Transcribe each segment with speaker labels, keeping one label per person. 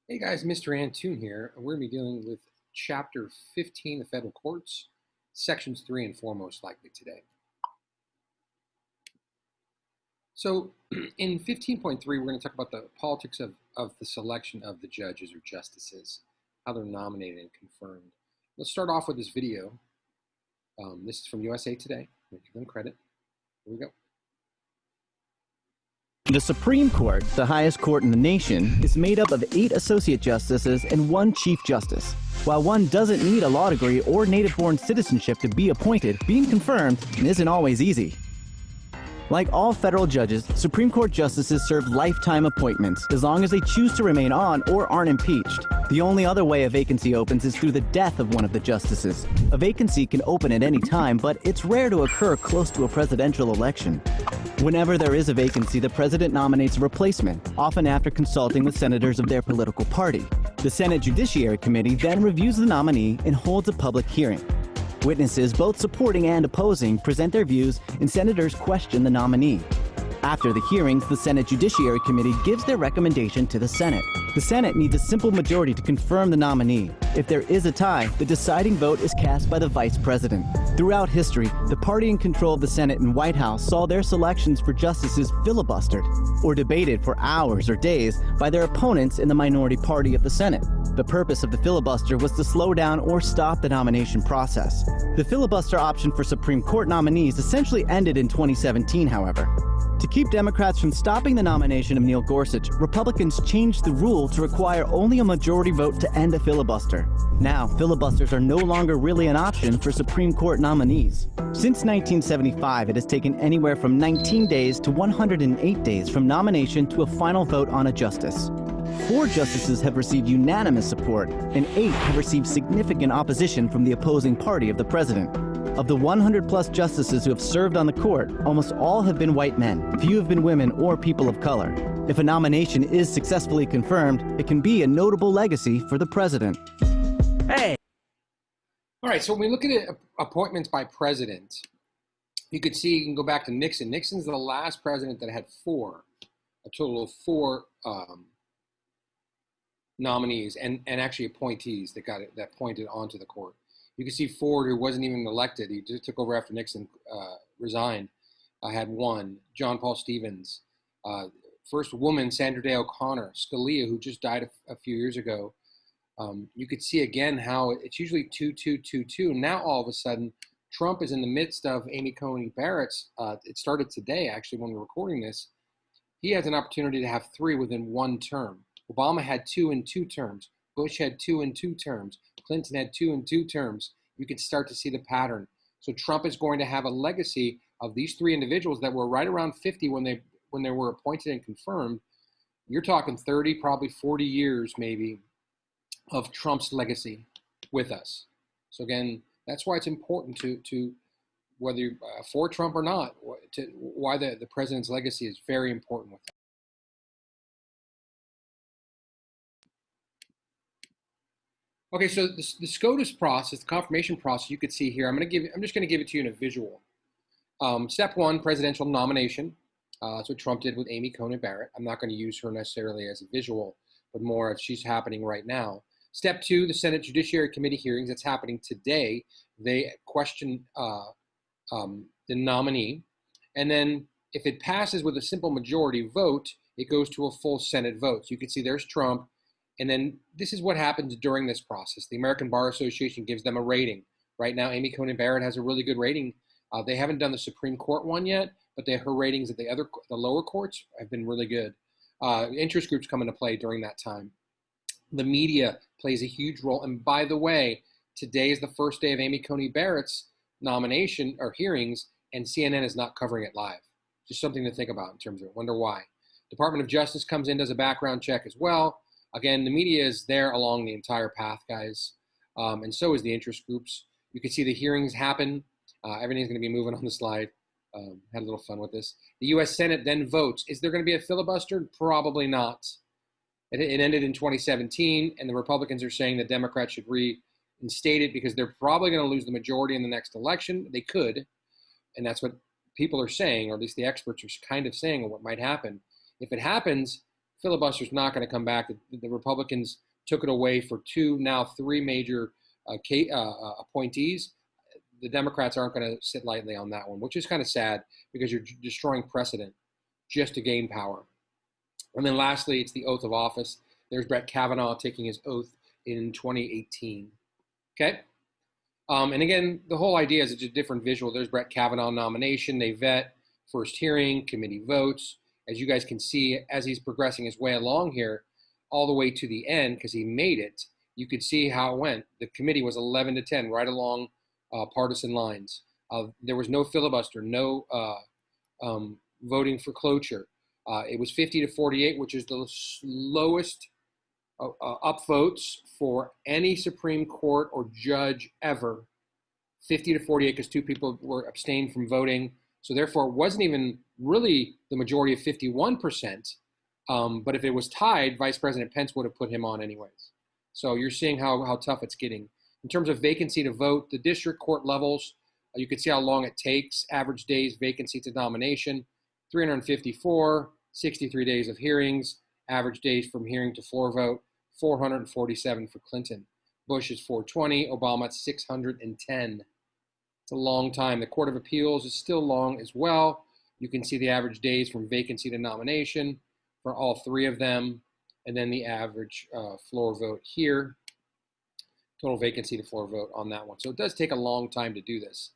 Speaker 1: Hey guys, Mr. Antoon here, and we're going to be dealing with Chapter 15, the Federal Courts, Sections 3 and 4 most likely today. So in 15.3, we're going to talk about the politics of the selection of the judges or justices, how they're nominated and confirmed. Let's start off with this video. This is from USA Today. We'll give them credit. Here we go.
Speaker 2: The Supreme Court, the highest court in the nation, is made up of 8 associate justices and 1 chief justice. While one doesn't need a law degree or native-born citizenship to be appointed, being confirmed isn't always easy. Like all federal judges, Supreme Court justices serve lifetime appointments as long as they choose to remain on or aren't impeached. The only other way a vacancy opens is through the death of one of the justices. A vacancy can open at any time, but it's rare to occur close to a presidential election. Whenever there is a vacancy, the president nominates a replacement, often after consulting with senators of their political party. The Senate Judiciary Committee then reviews the nominee and holds a public hearing. Witnesses, both supporting and opposing, present their views, and senators question the nominee. After the hearings, the Senate Judiciary Committee gives their recommendation to the Senate. The Senate needs a simple majority to confirm the nominee. If there is a tie, the deciding vote is cast by the Vice President. Throughout history, the party in control of the Senate and White House saw their selections for justices filibustered or debated for hours or days by their opponents in the minority party of the Senate. The purpose of the filibuster was to slow down or stop the nomination process. The filibuster option for Supreme Court nominees essentially ended in 2017, however. To keep Democrats from stopping the nomination of Neil Gorsuch, Republicans changed the rule to require only a majority vote to end a filibuster. Now, filibusters are no longer really an option for Supreme Court nominees. Since 1975, it has taken anywhere from 19 days to 108 days from nomination to a final vote on a justice. 4 justices have received unanimous support, and 8 have received significant opposition from the opposing party of the president. Of the 100-plus justices who have served on the court, almost all have been white men. Few have been women or people of color. If a nomination is successfully confirmed, it can be a notable legacy for the president.
Speaker 1: Hey! All right, so when we look at appointments by president, you could see, you can go back to Nixon. Nixon's the last president that had a total of 4 nominees and actually appointees that pointed onto the court. You can see Ford, who wasn't even elected, he just took over after Nixon resigned, had 1. John Paul Stevens, first woman, Sandra Day O'Connor, Scalia, who just died a few years ago. You could see again how it's usually 2-2-2-2. Now all of a sudden, Trump is in the midst of Amy Coney Barrett's. It started today, actually, when we're recording this. He has an opportunity to have 3 within 1 term. Obama had 2 in 2 terms. Bush had 2 in 2 terms. Clinton had 2 in 2 terms. You can start to see the pattern. So Trump is going to have a legacy of these 3 individuals that were right around 50 when they were appointed and confirmed. You're talking 30, probably 40 years maybe of Trump's legacy with us. So again, that's why it's important to whether you're for Trump or not, why the president's legacy is very important with that. Okay, so the SCOTUS process, the confirmation process, you could see here. I'm just going to give it to you in a visual. Step 1, presidential nomination. That's what Trump did with Amy Coney Barrett. I'm not going to use her necessarily as a visual, but more as she's happening right now. Step 2, the Senate Judiciary Committee hearings. That's happening today. They question the nominee, and then if it passes with a simple majority vote, it goes to a full Senate vote. So you can see there's Trump. And then this is what happens during this process. The American Bar Association gives them a rating. Right now, Amy Coney Barrett has a really good rating. They haven't done the Supreme Court one yet, but her ratings at the lower courts have been really good. Interest groups come into play during that time. The media plays a huge role. And by the way, today is the first day of Amy Coney Barrett's nomination or hearings, and CNN is not covering it live. Just something to think about in terms of wonder why. Department of Justice comes in, does a background check as well. Again, the media is there along the entire path, guys, and so is the interest groups. You can see the hearings happen. Everything's going to be moving on the slide. Had a little fun with this. The U.S. Senate then votes. Is there going to be a filibuster? Probably not. It ended in 2017, and the Republicans are saying that Democrats should reinstate it because they're probably going to lose the majority in the next election. They could, and that's what people are saying, or at least the experts are kind of saying what might happen. If it happens, filibuster's not going to come back. The Republicans took it away for two, now three major appointees. The Democrats aren't going to sit lightly on that one, which is kind of sad because you're destroying precedent just to gain power. And then lastly, it's the oath of office. There's Brett Kavanaugh taking his oath in 2018. Okay? And again, the whole idea is it's a different visual. There's Brett Kavanaugh nomination. They vet, first hearing, committee votes. As you guys can see, as he's progressing his way along here, all the way to the end, because he made it, you could see how it went. The committee was 11-10, right along partisan lines. There was no filibuster, no voting for cloture. It was 50-48, which is the lowest upvotes for any Supreme Court or judge ever. 50-48 because two people were abstained from voting. So therefore, it wasn't even really the majority of 51%. But if it was tied, Vice President Pence would have put him on anyways. So you're seeing how tough it's getting. In terms of vacancy to vote, the district court levels, you can see how long it takes. Average days vacancy to nomination, 354, 63 days of hearings. Average days from hearing to floor vote, 447 for Clinton. Bush is 420, Obama at 610. It's a long time. The Court of Appeals is still long as well. You can see the average days from vacancy to nomination for all three of them, and then the average floor vote here. Total vacancy to floor vote on that one. So it does take a long time to do this.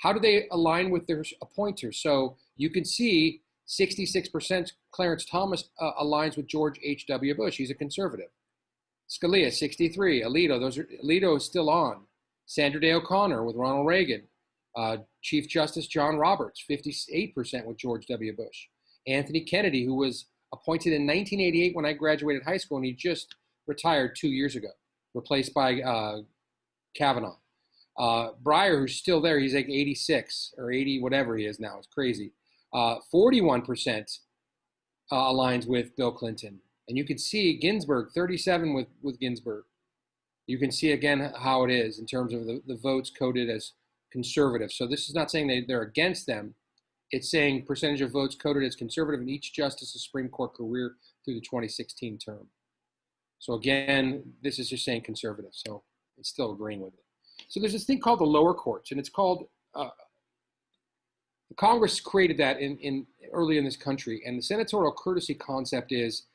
Speaker 1: How do they align with their appointers? So you can see 66% Clarence Thomas aligns with George H.W. Bush. He's a conservative. Scalia, 63. Alito is still on. Sandra Day O'Connor with Ronald Reagan. Chief Justice John Roberts, 58% with George W. Bush. Anthony Kennedy, who was appointed in 1988 when I graduated high school, and he just retired 2 years ago, replaced by Kavanaugh. Breyer, who's still there, he's like 86 or 80, whatever he is now. It's crazy. 41% aligns with Bill Clinton. And you can see Ginsburg, 37 with Ginsburg. You can see again how it is in terms of the votes coded as conservative. So this is not saying they're against them. It's saying percentage of votes coded as conservative in each justice's Supreme Court career through the 2016 term. So again, this is just saying conservative. So it's still agreeing with it. So there's this thing called the lower courts, and it's called, the Congress created that early in this country. And the senatorial courtesy concept is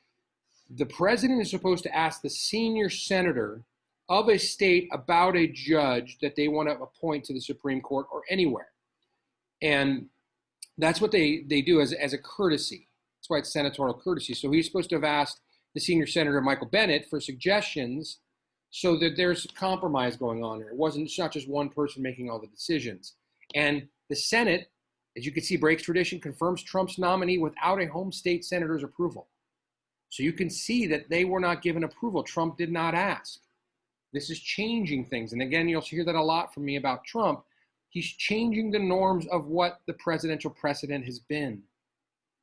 Speaker 1: the president is supposed to ask the senior senator of a state about a judge that they want to appoint to the Supreme Court or anywhere. And that's what they do as a courtesy. That's why it's senatorial courtesy. So he's supposed to have asked the senior senator, Michael Bennet, for suggestions so that there's compromise going on here. It's not just one person making all the decisions. And the Senate, as you can see, breaks tradition, confirms Trump's nominee without a home state senator's approval. So you can see that they were not given approval. Trump did not ask. This is changing things. And again, you'll hear that a lot from me about Trump. He's changing the norms of what the presidential precedent has been,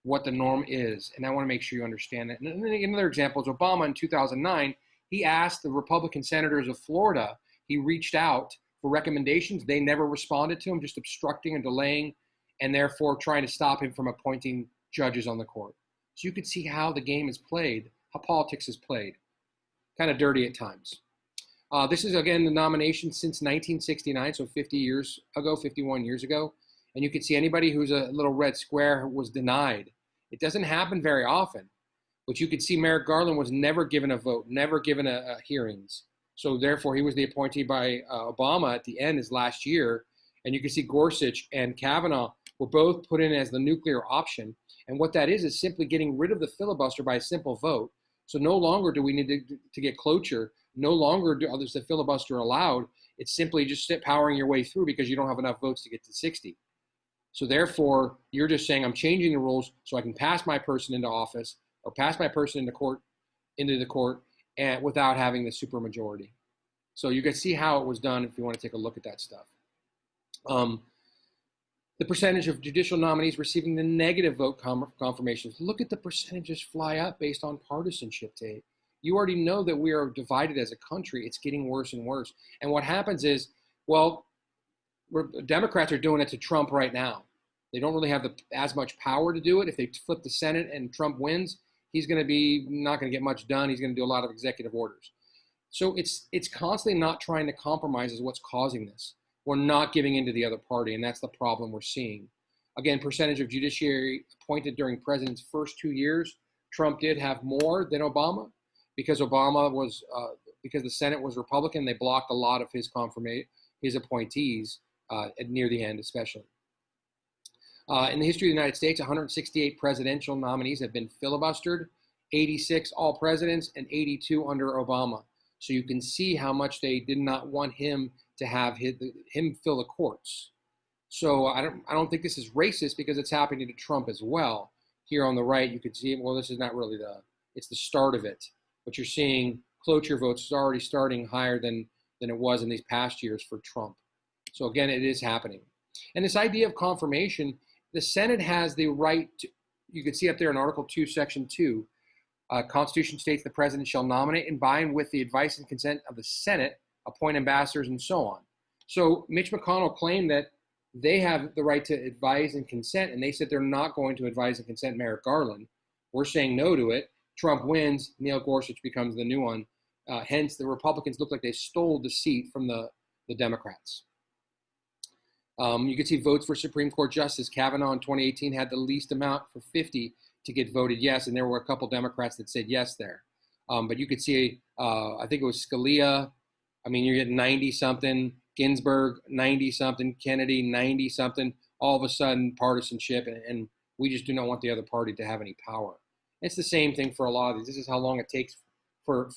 Speaker 1: what the norm is. And I want to make sure you understand that. And then another example is Obama in 2009. He asked the Republican senators of Florida, he reached out for recommendations. They never responded to him, just obstructing and delaying, and therefore trying to stop him from appointing judges on the court. So you could see how the game is played, how politics is played. Kind of dirty at times. This is, again, the nomination since 1969, so 51 years ago. And you can see anybody who's a little red square was denied. It doesn't happen very often. But you could see Merrick Garland was never given a vote, never given a hearings. So therefore, he was the appointee by Obama at the end, his last year. And you can see Gorsuch and Kavanaugh were both put in as the nuclear option. And what that is simply getting rid of the filibuster by a simple vote. So no longer do we need to get cloture. No longer is the filibuster allowed. It's simply just powering your way through because you don't have enough votes to get to 60. So therefore, you're just saying, I'm changing the rules so I can pass my person into office or pass my person into the court and without having the supermajority. So you can see how it was done if you want to take a look at that stuff. The percentage of judicial nominees receiving the negative vote confirmations. Look at the percentages fly up based on partisanship, Tate. You already know that we are divided as a country. It's getting worse and worse. And what happens is, well, Democrats are doing it to Trump right now. They don't really have as much power to do it. If they flip the Senate and Trump wins, he's going to be not going to get much done. He's going to do a lot of executive orders. So it's constantly not trying to compromise is what's causing this. We're not giving in to the other party, and that's the problem we're seeing. Again, percentage of judiciary appointed during president's first 2 years, Trump did have more than Obama because because the Senate was Republican. They blocked a lot of his appointees near the end, especially. In the history of the United States, 168 presidential nominees have been filibustered, 86 all presidents, and 82 under Obama. So you can see how much they did not want him to have him fill the courts. So I don't think this is racist because it's happening to Trump as well. Here on the right, you can see, well, this is not really it's the start of it. But you're seeing cloture votes is already starting higher than it was in these past years for Trump. So again, it is happening. And this idea of confirmation, the Senate has the right to, you can see up there in Article 2, Section 2, Constitution states the president shall nominate and by and with the advice and consent of the Senate, appoint ambassadors and so on. So Mitch McConnell claimed that they have the right to advise and consent, and they said they're not going to advise and consent Merrick Garland. We're saying no to it. Trump wins. Neil Gorsuch becomes the new one. Hence, the Republicans look like they stole the seat from the Democrats. You can see votes for Supreme Court Justice. Kavanaugh in 2018 had the least amount for 50 to get voted yes, and there were a couple Democrats that said yes there. But you could see, I think it was Scalia. I mean, you're getting 90-something. Ginsburg, 90-something. Kennedy, 90-something. All of a sudden, partisanship, and we just do not want the other party to have any power. It's the same thing for a lot of these. This is how long it takes for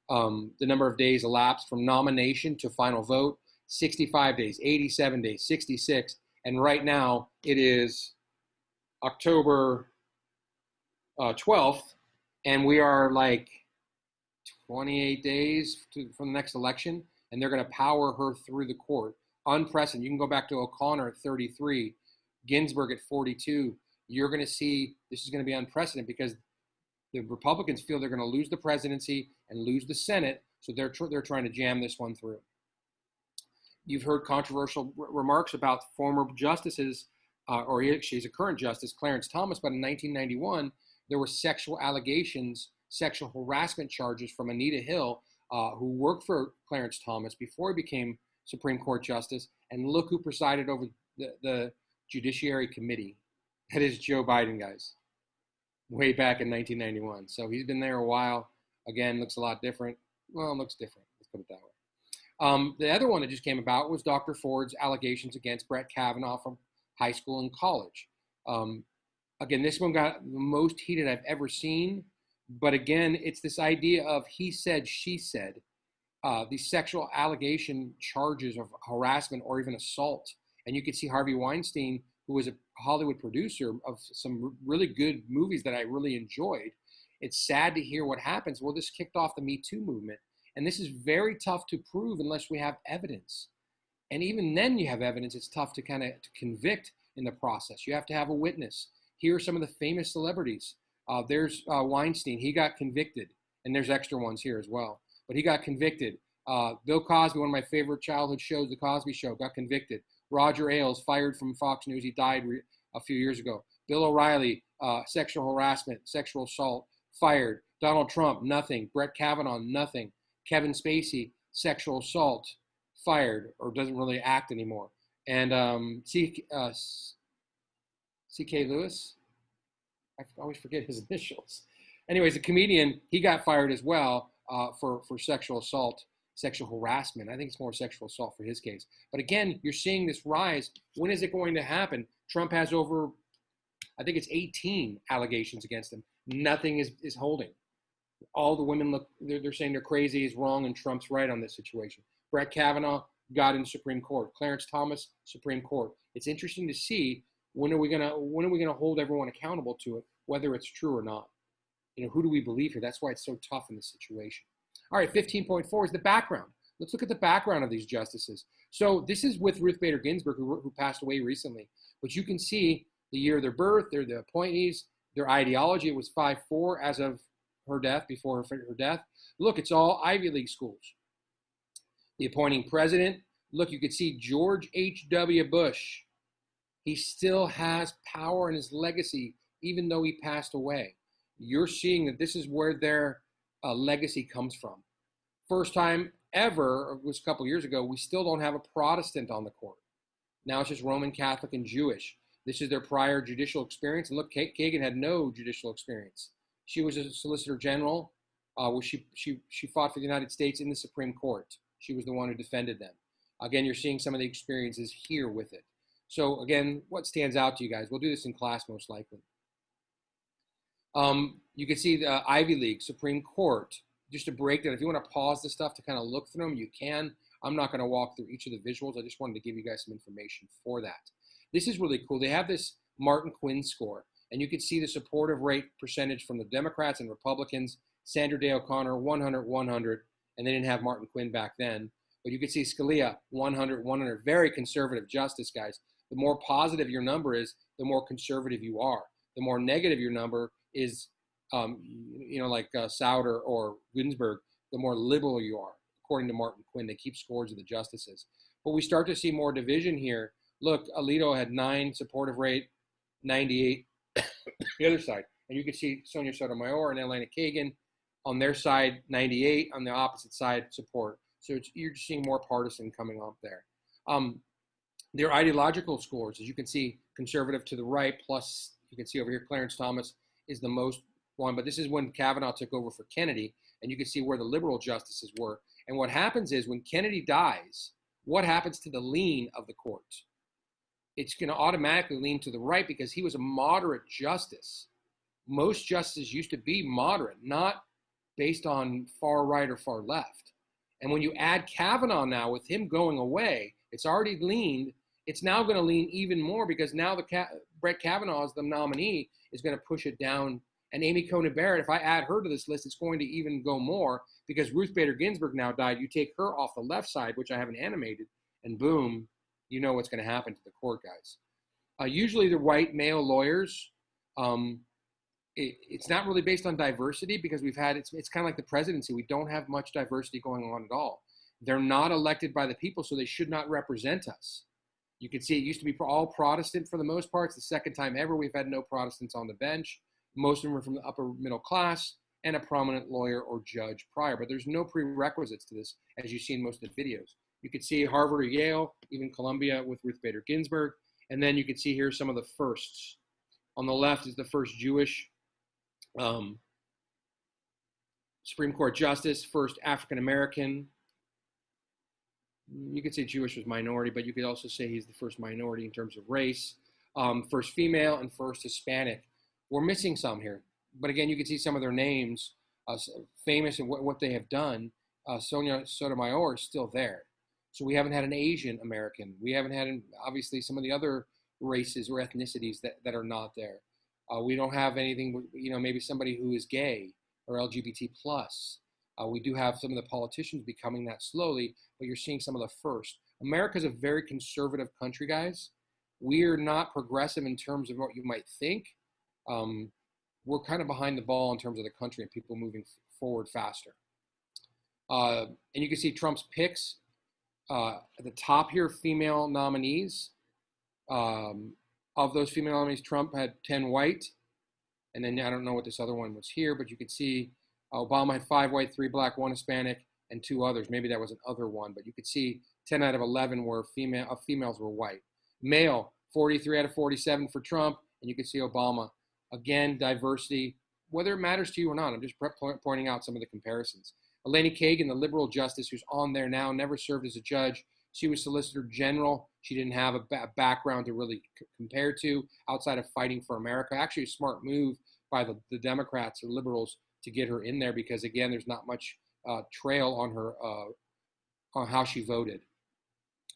Speaker 1: the number of days elapsed from nomination to final vote. 65 days, 87 days, 66. And right now, it is October 12th, and we are like 28 days from the next election, and they're going to power her through the court. Unprecedented. You can go back to O'Connor at 33, Ginsburg at 42. You're going to see this is going to be unprecedented because the Republicans feel they're going to lose the presidency and lose the Senate, so they're trying to jam this one through. You've heard controversial remarks about former justices, or she's a current justice, Clarence Thomas, but in 1991, there were sexual allegations, sexual harassment charges from Anita Hill, who worked for Clarence Thomas before he became Supreme Court Justice. And look who presided over the Judiciary Committee. That is Joe Biden, guys, way back in 1991. So he's been there a while. Again, looks a lot different. Well, it looks different. Let's put it that way. The other one that just came about was Dr. Ford's allegations against Brett Kavanaugh from high school and college. Again, this one got the most heated I've ever seen. But again, it's this idea of he said, she said, these sexual allegation charges of harassment or even assault. And you can see Harvey Weinstein, who was a Hollywood producer of some really good movies that I really enjoyed. It's sad to hear what happens. Well, this kicked off the Me Too movement. And this is very tough to prove unless we have evidence. And even then you have evidence, it's tough to kind of convict in the process. You have to have a witness. Here are some of the famous celebrities. There's Weinstein. He got convicted. And there's extra ones here as well. But he got convicted. Bill Cosby, one of my favorite childhood shows, The Cosby Show, got convicted. Roger Ailes, fired from Fox News. He died a few years ago. Bill O'Reilly, sexual harassment, sexual assault, fired. Donald Trump, nothing. Brett Kavanaugh, nothing. Kevin Spacey, sexual assault, fired or doesn't really act anymore. And C.K. Lewis, I always forget his initials. Anyways, a comedian, he got fired as well for sexual assault, sexual harassment. I think it's more sexual assault for his case. But again, you're seeing this rise. When is it going to happen? Trump has over, I think it's 18 allegations against him. Nothing is holding. All the women look, they're saying they're crazy, is wrong, and Trump's right on this situation. Brett Kavanaugh got in the Supreme Court. Clarence Thomas, Supreme Court. It's interesting to see when are we gonna hold everyone accountable to it, whether it's true or not. You know, who do we believe here? That's why it's so tough in this situation. All right, 15.4 is the background. Let's look at the background of these justices. So this is with Ruth Bader Ginsburg, who passed away recently. But you can see the year of their birth, they're the appointees, their ideology. It was 5-4 as of her death, before her death. Look, it's all Ivy League schools. The appointing president, look, you could see George H.W. Bush. He still has power in his legacy, even though he passed away. you're seeing that this is where their legacy comes from. First time ever, it was a couple years ago, we still don't have a Protestant on the court. Now it's just Roman Catholic and Jewish. This is their prior judicial experience. And look, Kagan had no judicial experience. She was a Solicitor General. She fought for the United States in the Supreme Court. She was the one who defended them. Again, you're seeing some of the experiences here with it. So again, what stands out to you guys? We'll do this in class most likely. You can see the Ivy League, Supreme Court. Just to break that, if you want to pause the stuff to kind of look through them, you can. I'm not going to walk through each of the visuals. I just wanted to give you guys some information for that. This is really cool. They have this Martin Quinn score, and you can see the supportive rate percentage from the Democrats and Republicans. Sandra Day O'Connor, 100, 100, and they didn't have Martin Quinn back then. But you can see Scalia, 100, 100. Very conservative justice, guys. The more positive your number is, the more conservative you are. The more negative your number is, like Souder or Ginsburg, the more liberal you are, according to Martin Quinn. They keep scores of the justices. But we start to see more division here. Look, Alito had 9 supportive rate, 98 the other side. And you can see Sonia Sotomayor and Elena Kagan on their side, 98, on the opposite side, support. So you're just seeing more partisan coming up there. Their ideological scores, as you can see, conservative to the right, plus you can see over here Clarence Thomas is the most one. But this is when Kavanaugh took over for Kennedy, and you can see where the liberal justices were. And what happens is when Kennedy dies, what happens to the lean of the court? It's going to automatically lean to the right because he was a moderate justice. Most justices used to be moderate, not based on far right or far left. And when you add Kavanaugh now, with him going away, it's already leaned. It's now going to lean even more because now Brett Kavanaugh as the nominee is going to push it down. And Amy Coney Barrett, if I add her to this list, it's going to even go more because Ruth Bader Ginsburg now died. You take her off the left side, which I haven't animated, and boom, you know what's going to happen to the court, guys. Usually the white male lawyers, it's not really based on diversity because it's kind of like the presidency. We don't have much diversity going on at all. They're not elected by the people, so they should not represent us. You can see it used to be all Protestant for the most part. It's the second time ever we've had no Protestants on the bench. Most of them are from the upper middle class and a prominent lawyer or judge prior. But there's no prerequisites to this, as you see in most of the videos. You could see Harvard or Yale, even Columbia with Ruth Bader Ginsburg. And then you can see here some of the firsts. On the left is the first Jewish Supreme Court justice, first African-American. You could say Jewish was minority, but you could also say he's the first minority in terms of race. First female and first Hispanic. We're missing some here. But again, you can see some of their names, famous in what they have done. Sonia Sotomayor is still there. So we haven't had an Asian American. We haven't had, obviously, some of the other races or ethnicities that are not there. We don't have anything, maybe somebody who is gay or LGBT plus. We do have some of the politicians becoming that slowly, but you're seeing some of the first. America's a very conservative country, guys. We're not progressive in terms of what you might think. We're kind of behind the ball in terms of the country and people moving forward faster. And you can see Trump's picks. At the top here, female nominees. Of those female nominees, Trump had 10 white. And then I don't know what this other one was here, but you could see Obama had 5 white, 3 black, 1 Hispanic, and 2 others. Maybe that was an other one, but you could see 10 out of 11 were females were white. Male, 43 out of 47 for Trump, and you could see Obama. Again, diversity, whether it matters to you or not. I'm just pointing out some of the comparisons. Eleni Kagan, the liberal justice who's on there now, never served as a judge. She was Solicitor General. She didn't have a background to really compare to outside of fighting for America. Actually, a smart move by the Democrats or liberals to get her in there because, again, there's not much trail on her on how she voted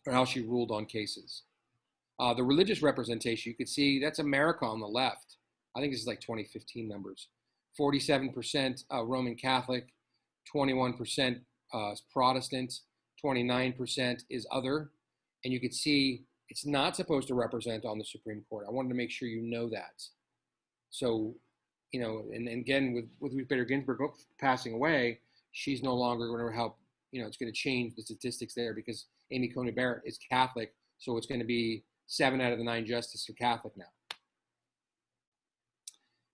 Speaker 1: or how she ruled on cases. The religious representation, you could see that's America on the left. I think this is like 2015 numbers. 47% Roman Catholic, 21% Protestant, 29% is other. And you could see it's not supposed to represent on the Supreme Court. I wanted to make sure you know that. So, and again, with Ruth Bader Ginsburg passing away, she's no longer going to help, it's going to change the statistics there because Amy Coney Barrett is Catholic. So it's going to be 7 out of the 9 justices are Catholic now.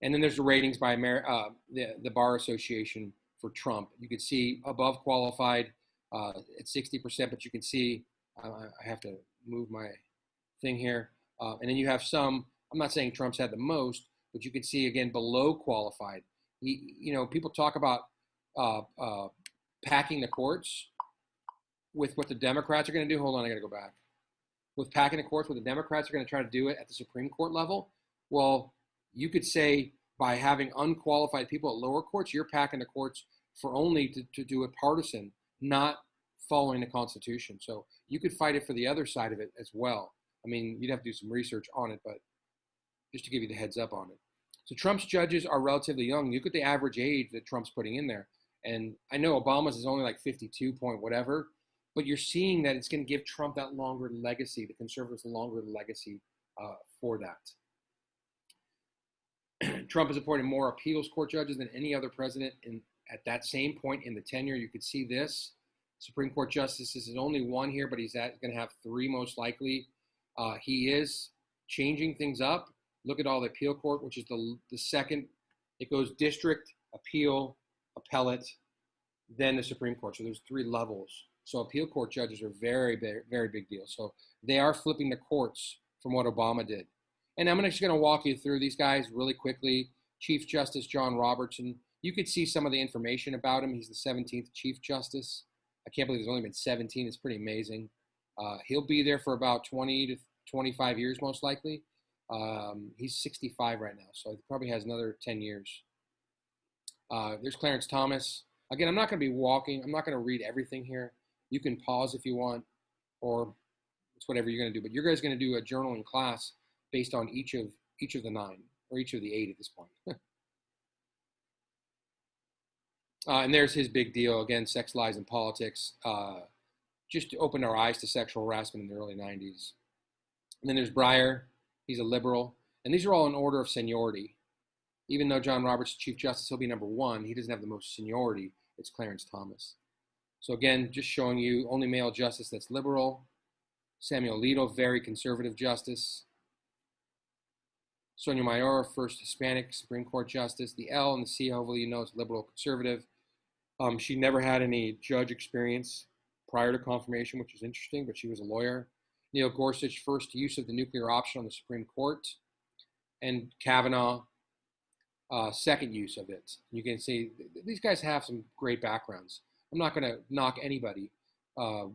Speaker 1: And then there's the ratings by the Bar Association for Trump. You can see above qualified at 60%, but you can see, I have to move my thing here. And then you have some, I'm not saying Trump's had the most, but you can see again below qualified. People talk about packing the courts with what the Democrats are going to do. Hold on, I got to go back. With packing the courts, what the Democrats are going to try to do it at the Supreme Court level. Well, you could say by having unqualified people at lower courts, you're packing the courts for only to do it partisan, not following the Constitution. So you could fight it for the other side of it as well. I mean, you'd have to do some research on it, but just to give you the heads up on it. So Trump's judges are relatively young. Look at the average age that Trump's putting in there. And I know Obama's is only like 52 point whatever, but you're seeing that it's going to give Trump that longer legacy, the conservatives a longer legacy for that. Trump has appointed more appeals court judges than any other president at that same point in the tenure. You could see this. Supreme Court justices is only one here, but he's going to have three most likely. He is changing things up. Look at all the appeal court, which is the second. It goes district, appeal, appellate, then the Supreme Court. So there's three levels. So appeal court judges are very, very, very big deal. So they are flipping the courts from what Obama did. And I'm just going to walk you through these guys really quickly. Chief Justice John Robertson. You could see some of the information about him. He's the 17th Chief Justice. I can't believe there's only been 17. It's pretty amazing. He'll be there for about 20 to 25 years, most likely. He's 65 right now, so he probably has another 10 years. There's Clarence Thomas. Again, I'm not going to be walking. I'm not going to read everything here. You can pause if you want, or it's whatever you're going to do. But you guys are going to do a journaling class based on each of the 9 or each of the 8 at this point. And there's his big deal again: sex, lies, and politics. Just to open our eyes to sexual harassment in the early 90s. And then there's Breyer. He's a liberal. And these are all in order of seniority. Even though John Roberts is Chief Justice, he'll be number 1. He doesn't have the most seniority. It's Clarence Thomas. So again, just showing you only male justice that's liberal. Samuel Alito, very conservative justice. Sotomayor, first Hispanic Supreme Court justice. The L and the C, hopefully you know, is liberal conservative. She never had any judge experience prior to confirmation, which is interesting, but she was a lawyer. Neil Gorsuch, first use of the nuclear option on the Supreme Court. And Kavanaugh, second use of it. You can see these guys have some great backgrounds. I'm not going to knock anybody, but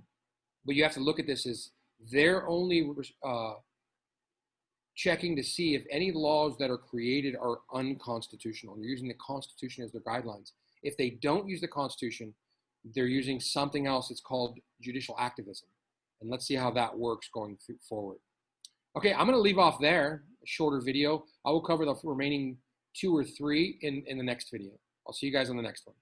Speaker 1: you have to look at this as they're only checking to see if any laws that are created are unconstitutional. They're using the Constitution as their guidelines. If they don't use the Constitution, they're using something else. It's called judicial activism. And let's see how that works going forward. Okay, I'm going to leave off there, a shorter video. I will cover the remaining 2 or 3 in the next video. I'll see you guys on the next one.